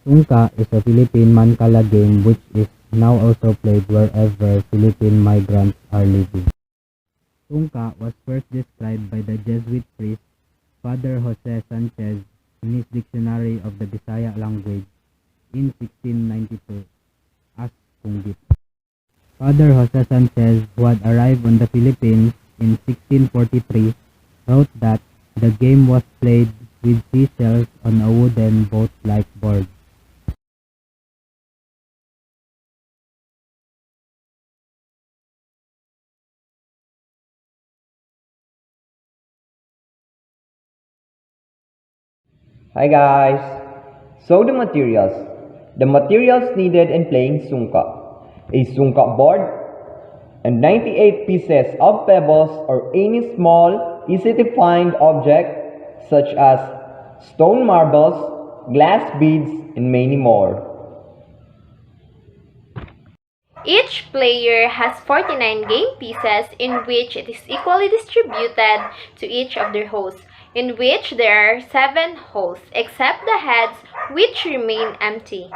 Sungka is a Philippine Mancala game which is now also played wherever Philippine migrants are living. Sungka was first described by the Jesuit priest Father Jose Sanchez in his Dictionary of the Bisaya Language in 1692 as Kunggit. Father Jose Sanchez, who had arrived on the Philippines in 1643, wrote that the game was played with seashells on a wooden boat-like board. Hi guys! So the materials. The materials needed in playing Sungka. A Sungka board and 98 pieces of pebbles or any small, easy to find object such as stone marbles, glass beads, and many more. Each player has 49 game pieces in which it is equally distributed to each of their holes, in which there are 7 holes, except the heads which remain empty.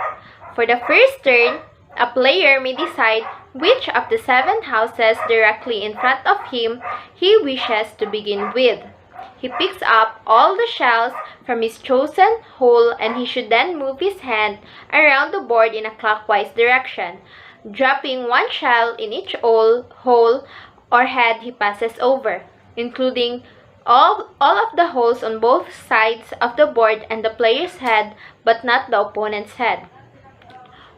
For the first turn, a player may decide which of the 7 houses directly in front of him he wishes to begin with. He picks up all the shells from his chosen hole and he should then move his hand around the board in a clockwise direction, dropping 1 shell in each hole or head he passes over, including all of the holes on both sides of the board and the player's head but not the opponent's head.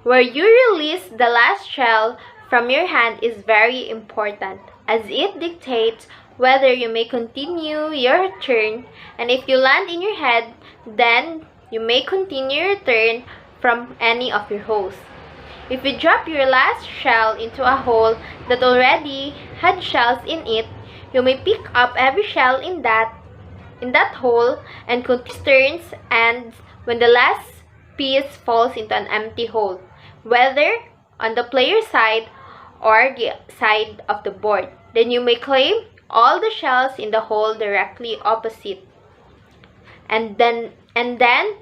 Where you release the last shell from your hand is very important, as it dictates whether you may continue your turn, and if you land in your head, then you may continue your turn from any of your holes. If you drop your last shell into a hole that already had shells in it, you may pick up every shell in that hole and continue turns ends when the last piece falls into an empty hole, whether on the player's side or the side of the board. Then you may claim all the shells in the hole directly opposite. And then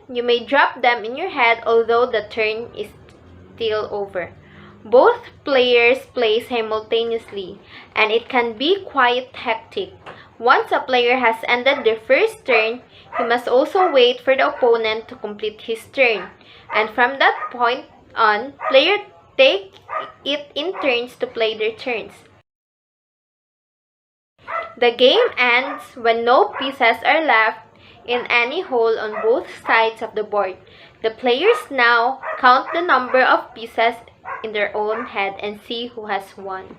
you may drop them in your head although the turn is still over. Both players play simultaneously, and it can be quite hectic. Once a player has ended their first turn, he must also wait for the opponent to complete his turn. And from that point on, players take it in turns to play their turns. The game ends when no pieces are left in any hole on both sides of the board. The players now count the number of pieces in their own head and see who has won.